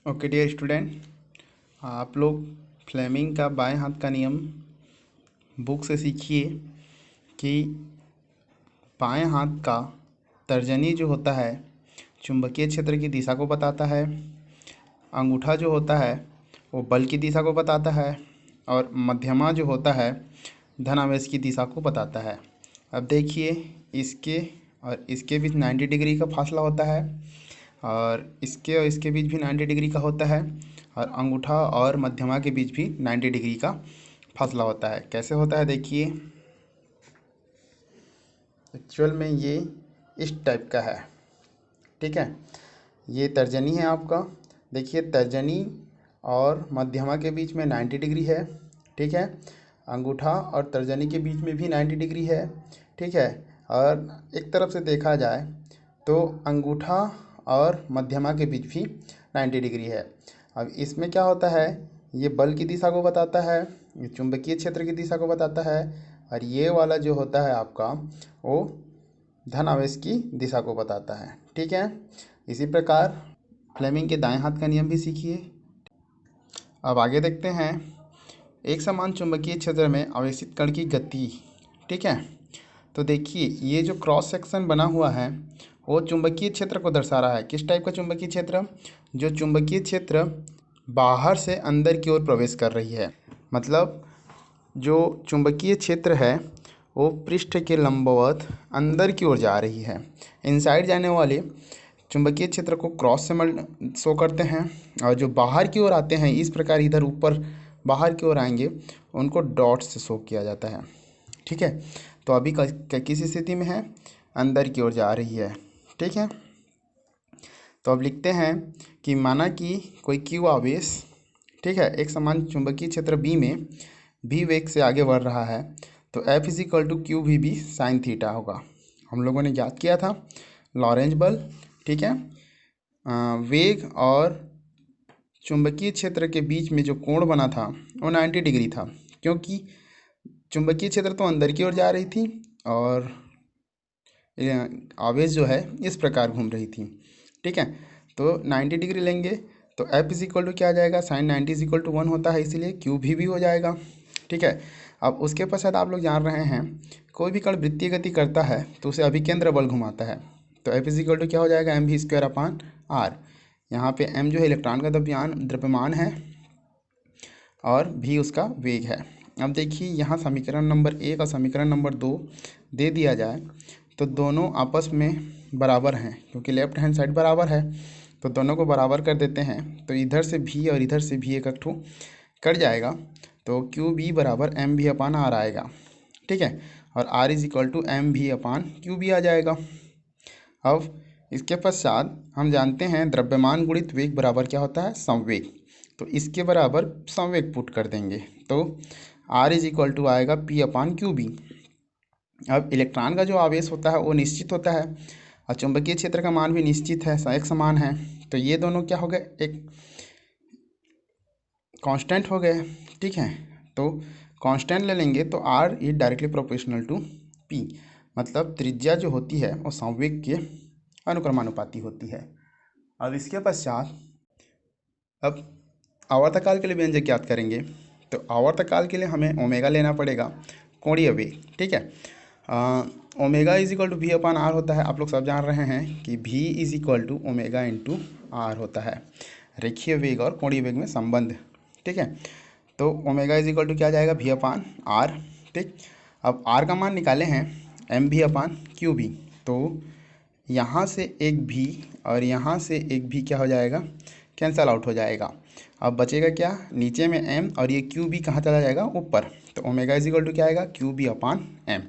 Okay dear student, आप लोग Fleming का बाएं हाथ का नियम बुक से सीखिए कि बाएं हाथ का तर्जनी जो होता है चुंबकीय क्षेत्र की दिशा को बताता है। अंगूठा जो होता है वो बल की दिशा को बताता है और मध्यमा जो होता है धनावेश की दिशा को बताता है। अब देखिए, इसके और इसके बीच 90 डिग्री का फासला होता है और इसके बीच भी 90 डिग्री का होता है और अंगूठा और मध्यमा के बीच भी 90 डिग्री का फासला होता है। कैसे होता है देखिए, एक्चुअल में ये इस टाइप का है। ठीक है, ये तर्जनी है आपका। देखिए, तर्जनी और मध्यमा के बीच में 90 डिग्री है। ठीक है, अंगूठा और तर्जनी के बीच में भी 90 डिग्री है। ठीक है, और एक तरफ से देखा जाए तो अंगूठा और मध्यमा के बीच भी 90 डिग्री है। अब इसमें क्या होता है, ये बल की दिशा को बताता है, ये चुंबकीय क्षेत्र की दिशा को बताता है और ये वाला जो होता है आपका वो धन आवेश की दिशा को बताता है। ठीक है, इसी प्रकार फ्लेमिंग के दाएं हाथ का नियम भी सीखिए। अब आगे देखते हैं, एक समान चुंबकीय क्षेत्र में आवेशित कण की गति। ठीक है, तो देखिए ये जो क्रॉस सेक्शन बना हुआ है वो चुंबकीय क्षेत्र को दर्शा रहा है। किस टाइप का चुंबकीय क्षेत्र? जो चुंबकीय क्षेत्र बाहर से अंदर की ओर प्रवेश कर रही है। मतलब जो चुंबकीय क्षेत्र है वो पृष्ठ के लंबवत अंदर की ओर जा रही है। इनसाइड जाने वाले चुंबकीय क्षेत्र को क्रॉस से शो करते हैं और जो बाहर की ओर आते हैं इस प्रकार इधर ऊपर बाहर की ओर आएंगे उनको डॉट से शो किया जाता है। ठीक है, तो अभी किस स्थिति में है? अंदर की ओर जा रही है। ठीक है, तो अब लिखते हैं कि माना कि कोई क्यू आवेश, ठीक है, एक समान चुंबकीय क्षेत्र बी में भी वेग से आगे बढ़ रहा है तो F is equal to Q B sine theta होगा। हम लोगों ने याद किया था लॉरेंज बल। ठीक है, वेग और चुंबकीय क्षेत्र के बीच में जो कोण बना था वो 90 डिग्री था, क्योंकि चुंबकीय क्षेत्र तो अंदर की ओर जा रही थी और आवेश जो है इस प्रकार घूम रही थी। ठीक है, तो 90 डिग्री लेंगे तो एफ इज इक्वल टू क्या आ जाएगा, साइन 90 इज इक्वल टू 1 होता है, इसीलिए क्यू भी हो जाएगा। ठीक है, अब उसके पश्चात आप लोग जान रहे हैं कोई भी कण वृत्तीय गति करता है तो उसे अभिकेंद्र बल घुमाता है। तो एफ इज इक्वल टू क्या हो जाएगा, M V square upon R. यहाँ पे एम जो है इलेक्ट्रॉन का द्रव्यमान है और भी उसका वेग है। अब देखिए, यहाँ समीकरण नंबर 1 और समीकरण नंबर 2 दे दिया जाए तो दोनों आपस में बराबर हैं, क्योंकि लेफ्ट हैंड साइड बराबर है तो दोनों को बराबर कर देते हैं। तो इधर से भी और इधर से भी एक ठो कट जाएगा तो क्यू बी बराबर एम भी अपान आर आएगा। ठीक है, और R is equal to M V upon Q B आ जाएगा। अब इसके पश्चात हम जानते हैं द्रव्यमान गुणित वेग बराबर क्या होता है, संवेग। तो इसके बराबर संवेग पुट कर देंगे तो आर इज इक्वल टू आएगा पी अपान क्यू बी। अब इलेक्ट्रॉन का जो आवेश होता है वो निश्चित होता है और चुंबकीय क्षेत्र का मान भी निश्चित है, एक समान है। तो ये दोनों क्या हो गए, एक कांस्टेंट हो गए। ठीक है, तो कांस्टेंट ले लेंगे तो R is directly proportional to P. मतलब त्रिज्या जो होती है वो संवेग के अनुक्रमानुपाती होती है। अब इसके पश्चात अब आवर्तकाल के लिए व्यंजक याद करेंगे तो आवर्तकाल के लिए हमें ओमेगा लेना पड़ेगा, कोणीय वेग। ठीक है, omega is equal to V upon R होता है। आप लोग सब जान रहे हैं कि V is equal to omega into R होता है, रेखीय वेग और कोणीय वेग में संबंध। ठीक है, तो ओमेगा इज इक्वल टू क्या जाएगा, वी अपान आर। ठीक, अब आर का मान निकाले हैं एम भी अपान क्यू भी, तो यहाँ से एक भी और यहाँ से एक भी क्या हो जाएगा, कैंसल आउट हो जाएगा। अब बचेगा क्या, नीचे में एम और ये क्यू बी कहाँ चला जाएगा, ऊपर। तो ओमेगा इज इक्वल टू क्या आएगा, क्यू बी अपान एम।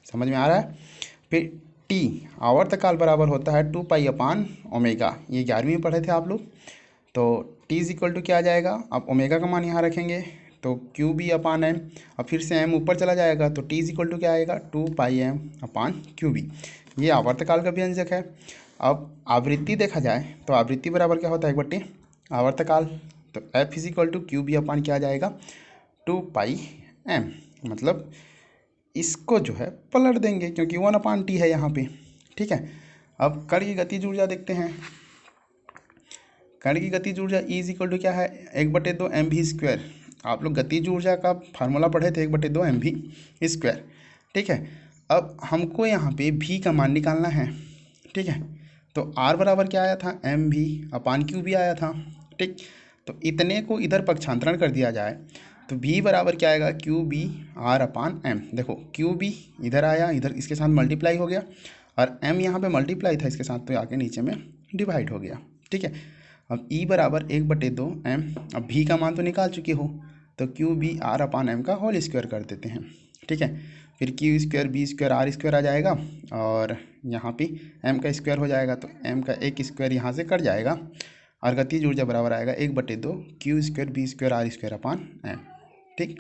समझ में आ रहा है? फिर टी आवर्तकाल बराबर होता है 2 पाई अपान ओमेगा, ये 11वीं में पढ़े थे आप लोग। तो टी इज इक्वल टू क्या आ जाएगा, अब ओमेगा का मान यहाँ रखेंगे तो क्यू बी अपान एम और फिर से एम ऊपर चला जाएगा तो टी इज इक्वल टू क्या आएगा, 2 पाई एम अपान क्यू बी। ये आवर्तकाल का व्यंजक है। अब आवृत्ति देखा जाए तो आवृत्ति बराबर क्या होता है, एक बट्टे आवर्तकाल। तो F is equal to Q B upon क्या आ जाएगा, 2 पाई एम। मतलब इसको जो है पलट देंगे क्योंकि 1 अपान टी है यहाँ पे। ठीक है, अब कण की गतिज ऊर्जा देखते हैं। कण की गतिज ऊर्जा E इज इक्वल टू क्या है, 1/2 mv²। आप लोग गतिज ऊर्जा का फार्मूला पढ़े थे, 1/2 mv²। ठीक है, अब हमको यहाँ पे v का मान निकालना है। ठीक है, तो r बराबर क्या आया था, mv/q भी आया था। ठीक, तो इतने को इधर पक्षांतरण कर दिया जाए तो v बराबर क्या आएगा, QB/r/m। देखो QB इधर आया, इधर इसके साथ मल्टीप्लाई हो गया, और m यहाँ पे मल्टीप्लाई था इसके साथ, तो आके नीचे में डिवाइड हो गया। ठीक है, अब E बराबर 1/2 m। अब v का मान तो निकाल चुके हो, तो QB/r/m का होल स्क्वायर कर देते हैं। ठीक है, फिर Q² B² R² आ जाएगा, और यहाँ पे m का स्क्वायर हो जाएगा, तो m का एक स्क्वायर यहाँ से कट जाएगा, और गतिज ऊर्जा बराबर आएगा 1/2 Q² B² R² m। ठीक।